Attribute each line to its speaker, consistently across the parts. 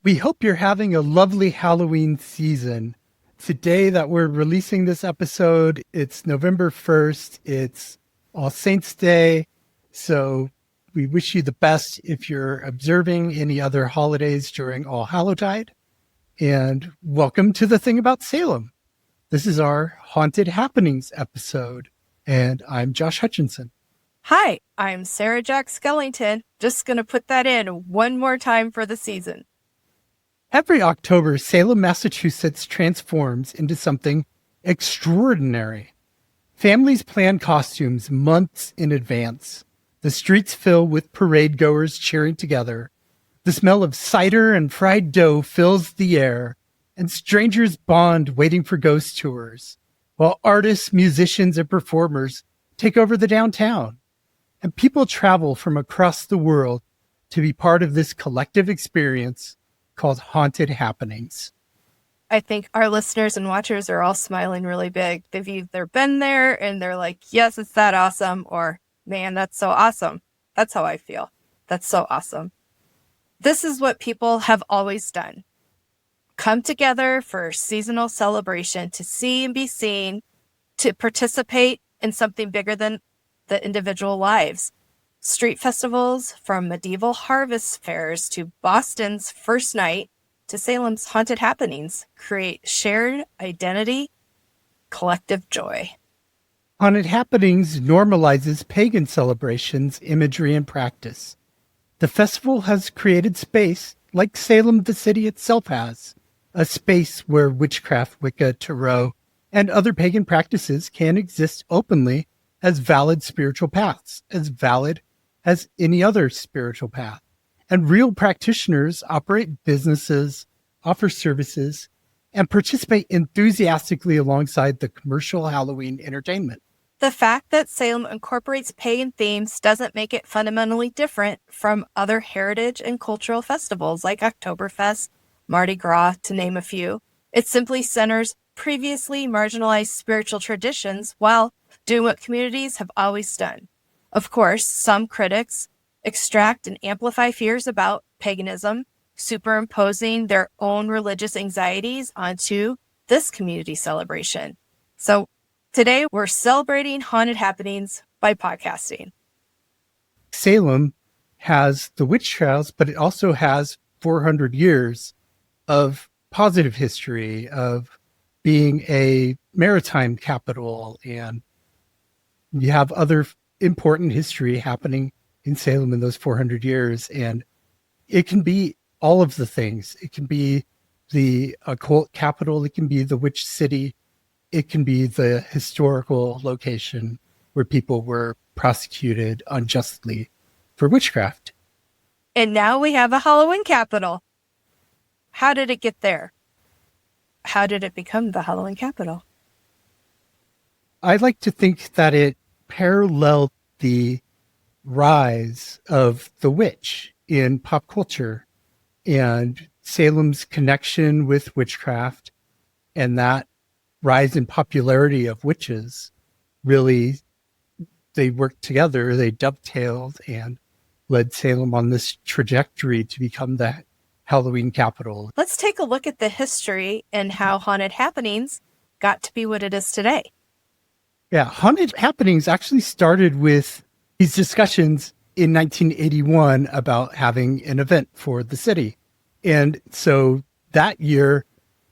Speaker 1: We hope you're having a lovely Halloween season. Today that we're releasing this episode, it's November 1st. It's All Saints Day. So we wish you the best if you're observing any other holidays during All Hallowtide. And welcome to The Thing About Salem. This is our Haunted Happenings episode. And I'm Josh Hutchinson.
Speaker 2: Hi, I'm Sarah Jack Skellington. Just going to put that in one more time for the season.
Speaker 1: Every October, Salem, Massachusetts transforms into something extraordinary. Families plan costumes months in advance. The streets fill with parade goers cheering together. The smell of cider and fried dough fills the air, and strangers bond waiting for ghost tours, while artists, musicians, and performers take over the downtown. And people travel from across the world to be part of this collective experience called Haunted Happenings.
Speaker 2: I think our listeners and watchers are all smiling really big. They've either been there and they're like, yes, it's that awesome, or man, that's so awesome. That's how I feel. That's so awesome. This is what people have always done. Come together for seasonal celebration to see and be seen, to participate in something bigger than the individual lives. Street festivals, from medieval harvest fairs to Boston's First Night to Salem's Haunted Happenings, create shared identity, collective joy.
Speaker 1: Haunted Happenings normalizes pagan celebrations, imagery, and practice. The festival has created space, like Salem, the city itself has, a space where witchcraft, Wicca, tarot, and other pagan practices can exist openly as valid spiritual paths, as valid as any other spiritual path. And real practitioners operate businesses, offer services, and participate enthusiastically alongside the commercial Halloween entertainment.
Speaker 2: The fact that Salem incorporates pagan themes doesn't make it fundamentally different from other heritage and cultural festivals like Oktoberfest, Mardi Gras, to name a few. It simply centers previously marginalized spiritual traditions while doing what communities have always done. Of course, some critics extract and amplify fears about paganism, superimposing their own religious anxieties onto this community celebration. So today we're celebrating Haunted Happenings by podcasting.
Speaker 1: Salem has the witch trials, but it also has 400 years of positive history of being a maritime capital, and you have other important history happening in Salem in those 400 years. And it can be all of the things. It can be the occult capital. It can be the witch city. It can be the historical location where people were prosecuted unjustly for witchcraft.
Speaker 2: And now we have a Halloween capital. How did it get there? How did it become the Halloween capital?
Speaker 1: I like to think that it paralleled the rise of the witch in pop culture and Salem's connection with witchcraft, and that rise in popularity of witches. Really, they worked together, they dovetailed and led Salem on this trajectory to become the Halloween capital.
Speaker 2: Let's take a look at the history and how Haunted Happenings got to be what it is today.
Speaker 1: Yeah, Haunted Happenings actually started with these discussions in 1981 about having an event for the city. And so that year,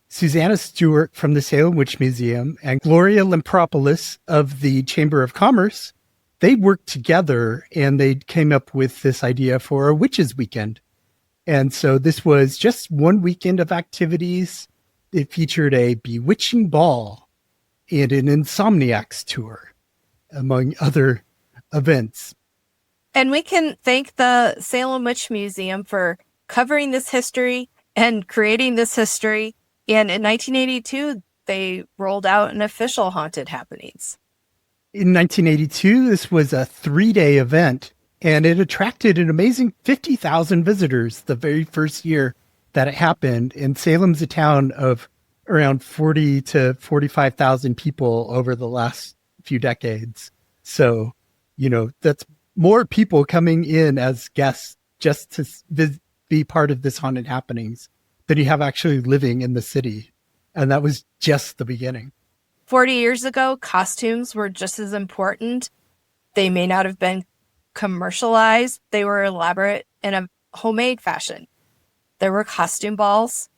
Speaker 1: Susanna Stewart from the Salem Witch Museum and Gloria Lampropoulos of the Chamber of Commerce, they worked together and they came up with this idea for a witches weekend. And so this was just one weekend of activities. It featured a bewitching ball and an Insomniacs tour, among other events.
Speaker 2: And we can thank the Salem Witch Museum for covering this history and creating this history. And in 1982, they rolled out an official Haunted Happenings.
Speaker 1: In 1982, this was a 3-day event, and it attracted an amazing 50,000 visitors the very first year that it happened. And Salem's a town of around 40 to 45,000 people over the last few decades. So, that's more people coming in as guests just to be part of this Haunted Happenings than you have actually living in the city. And that was just the beginning.
Speaker 2: 40 years ago, costumes were just as important. They may not have been commercialized. They were elaborate in a homemade fashion. There were costume balls,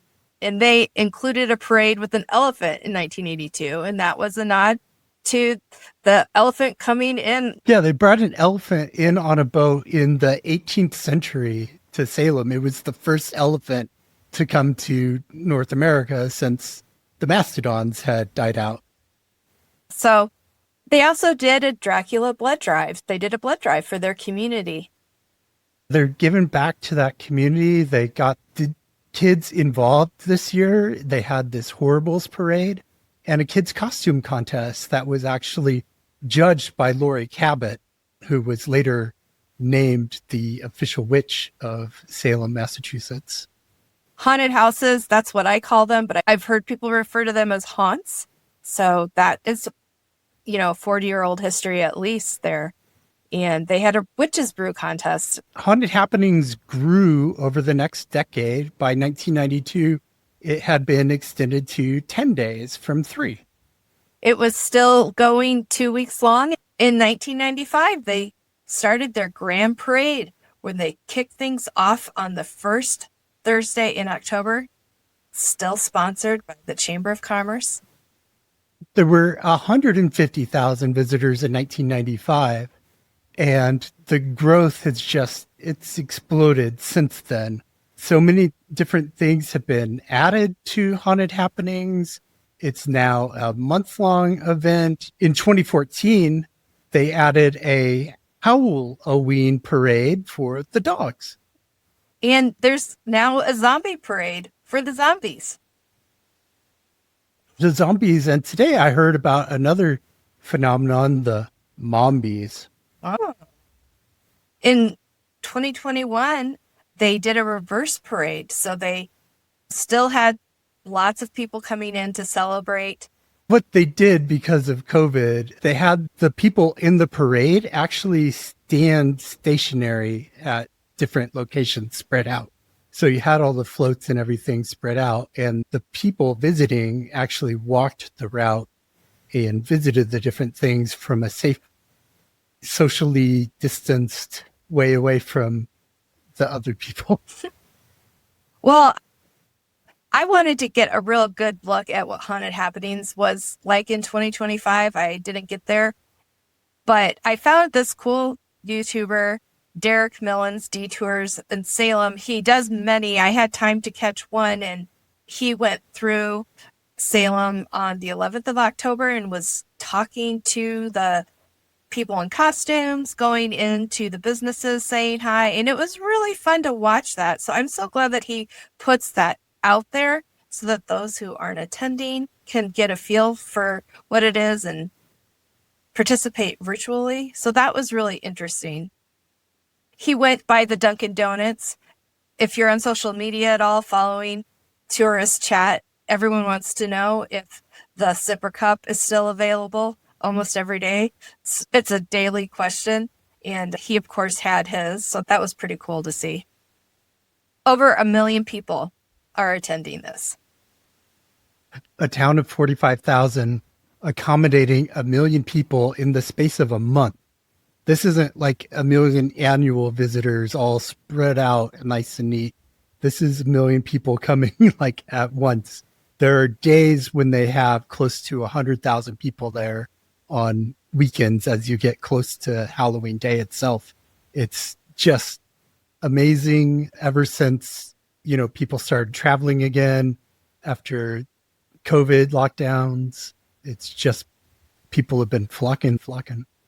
Speaker 2: and they included a parade with an elephant in 1982, and that was a nod to the elephant coming in.
Speaker 1: Yeah, they brought an elephant in on a boat in the 18th century to Salem. It was the first elephant to come to North America since the mastodons had died out.
Speaker 2: So they also did a Dracula blood drive. They did a blood drive for their community.
Speaker 1: They're giving back to that community. They got the kids involved this year. They had this Horribles parade and a kids costume contest that was actually judged by Lori Cabot, who was later named the official witch of Salem, Massachusetts.
Speaker 2: Haunted houses, that's what I call them, but I've heard people refer to them as haunts. So that is, 40-year-old history at least there. And they had a witches brew contest.
Speaker 1: Haunted happenings grew over the next decade. By 1992, it had been extended to 10 days from 3.
Speaker 2: It was still going 2 weeks long. In 1995, they started their grand parade where they kicked things off on the first Thursday in October, still sponsored by the Chamber of Commerce.
Speaker 1: There were 150,000 visitors in 1995, and the growth it's exploded since then. So many different things have been added to Haunted Happenings. It's now a month-long event. In 2014, they added a Halloween parade for the dogs.
Speaker 2: And there's now a zombie parade for the zombies.
Speaker 1: The zombies, and today I heard about another phenomenon, the mombies.
Speaker 2: Oh. In 2021, they did a reverse parade. So they still had lots of people coming in to celebrate.
Speaker 1: What they did because of COVID, they had the people in the parade actually stand stationary at different locations spread out. So you had all the floats and everything spread out, and the people visiting actually walked the route and visited the different things from a safe, socially distanced way away from the other people.
Speaker 2: Well, I wanted to get a real good look at what Haunted Happenings was like in 2025. I didn't get there, but I found this cool YouTuber, Derek Millens Detours in Salem. He does many. I had time to catch one, and he went through Salem on the 11th of October and was talking to the people in costumes, going into the businesses, saying hi. And it was really fun to watch that. So I'm so glad that he puts that out there so that those who aren't attending can get a feel for what it is and participate virtually. So that was really interesting. He went by the Dunkin' Donuts. If you're on social media at all following Tourist Chat, everyone wants to know if the sipper cup is still available almost every day. It's a daily question. And he, of course, had his. So that was pretty cool to see. Over 1 million people are attending this.
Speaker 1: A town of 45,000 accommodating 1 million people in the space of a month. This isn't like 1 million annual visitors all spread out and nice and neat. This is 1 million people coming like at once. There are days when they have close to 100,000 people there on weekends as you get close to Halloween Day itself. It's just amazing ever since, people started traveling again after COVID lockdowns. It's just people have been flocking.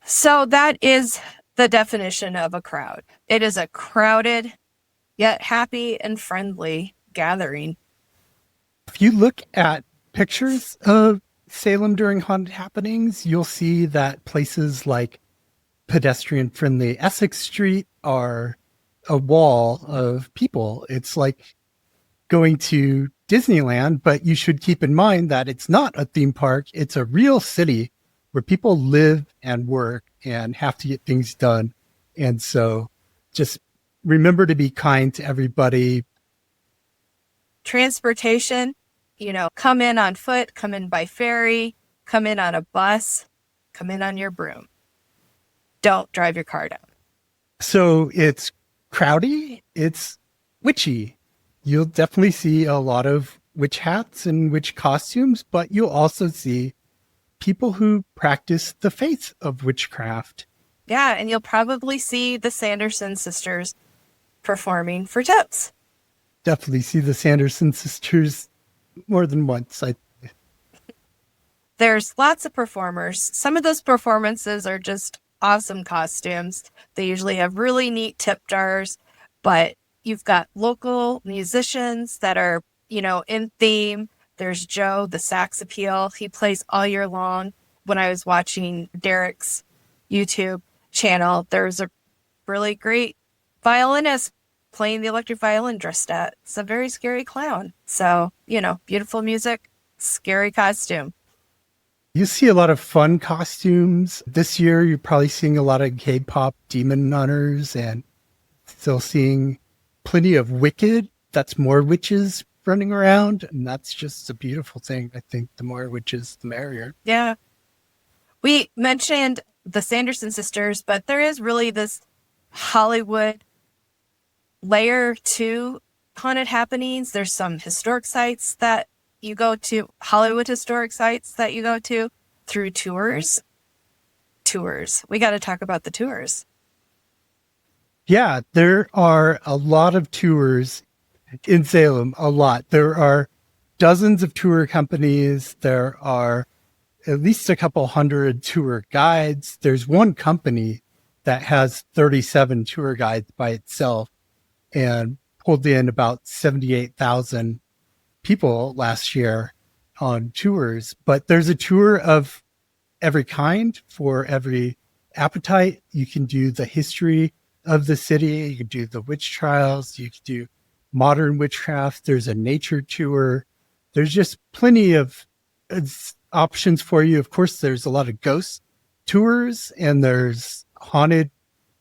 Speaker 2: So that is the definition of a crowd. It is a crowded, yet happy and friendly gathering.
Speaker 1: If you look at pictures of Salem during Haunted Happenings, you'll see that places like pedestrian-friendly Essex Street are a wall of people. It's like going to Disneyland, but you should keep in mind that it's not a theme park. It's a real city where people live and work and have to get things done. And so just remember to be kind to everybody.
Speaker 2: Transportation, come in on foot, come in by ferry, come in on a bus, come in on your broom. Don't drive your car down.
Speaker 1: So it's crowdy, it's witchy. You'll definitely see a lot of witch hats and witch costumes, but you'll also see people who practice the faith of witchcraft.
Speaker 2: Yeah, and you'll probably see the Sanderson sisters performing for tips.
Speaker 1: Definitely see the Sanderson sisters more than once.
Speaker 2: There's lots of performers. Some of those performances are just awesome costumes. They usually have really neat tip jars, but you've got local musicians that are, in theme. There's Joe, the sax appeal. He plays all year long. When I was watching Derek's YouTube channel, there's a really great violinist playing the electric violin dressed at. It's a very scary clown. So, beautiful music, scary costume.
Speaker 1: You see a lot of fun costumes. This year, you're probably seeing a lot of K-pop demon hunters and still seeing plenty of Wicked. That's more witches running around. And that's just a beautiful thing. I think the more witches, the merrier.
Speaker 2: Yeah. We mentioned the Sanderson sisters, but there is really this Hollywood layer to haunted happenings. There's some historic sites that you go to, Hollywood historic sites that you go to through tours. We got to talk about the tours.
Speaker 1: Yeah, there are a lot of tours in Salem, a lot. There are dozens of tour companies. There are at least a couple hundred tour guides. There's one company that has 37 tour guides by itself and pulled in about 78,000 people last year on tours. But there's a tour of every kind for every appetite. You can do the history of the city. You can do the witch trials. You can do modern witchcraft. There's a nature tour. There's just plenty of options for you. Of course, there's a lot of ghost tours and there's haunted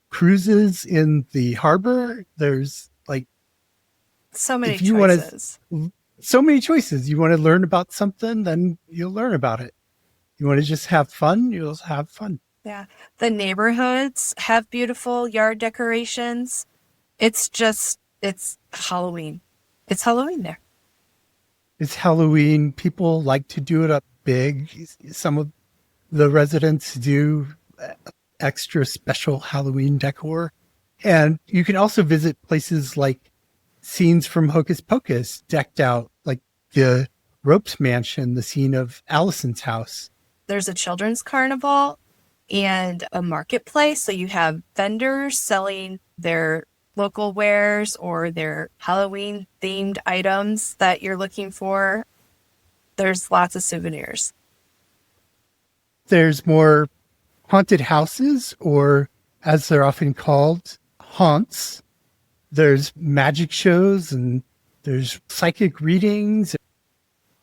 Speaker 1: cruises in the harbor. There's
Speaker 2: so many choices.
Speaker 1: So many choices. You want to learn about something, then you'll learn about it. You want to just have fun, you'll have fun.
Speaker 2: Yeah. The neighborhoods have beautiful yard decorations. It's Halloween. It's Halloween there.
Speaker 1: It's Halloween. People like to do it up big. Some of the residents do extra special Halloween decor. And you can also visit places like scenes from Hocus Pocus decked out, like the Ropes Mansion, the scene of Allison's house.
Speaker 2: There's a children's carnival and a marketplace. So you have vendors selling their local wares or their Halloween themed items that you're looking for. There's lots of souvenirs.
Speaker 1: There's more haunted houses, or as they're often called, haunts. There's magic shows and there's psychic readings.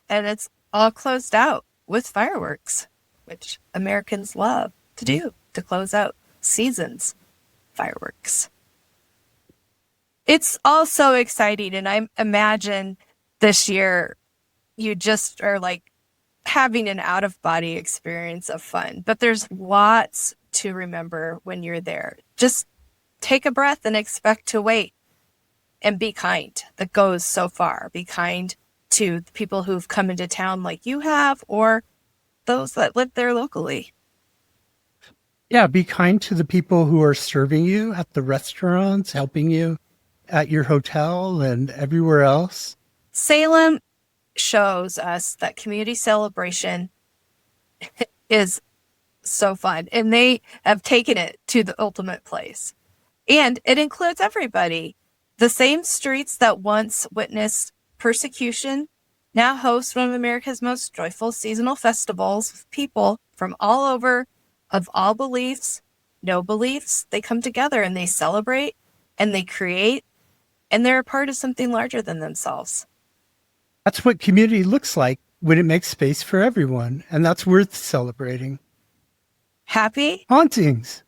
Speaker 2: And it's all closed out with fireworks, which Americans love to do to close out seasons. Fireworks. It's all so exciting. And I imagine this year you just are having an out-of-body experience of fun. But there's lots to remember when you're there. Just take a breath and expect to wait. And be kind. That goes so far. Be kind to the people who've come into town like you have, or those that live there locally.
Speaker 1: Yeah, be kind to the people who are serving you at the restaurants, helping you at your hotel and everywhere else.
Speaker 2: Salem shows us that community celebration is so fun, and they have taken it to the ultimate place. And it includes everybody. The same streets that once witnessed persecution now host one of America's most joyful seasonal festivals with people from all over, of all beliefs, no beliefs. They come together and they celebrate and they create, and they're a part of something larger than themselves.
Speaker 1: That's what community looks like when it makes space for everyone, and that's worth celebrating.
Speaker 2: Happy
Speaker 1: hauntings.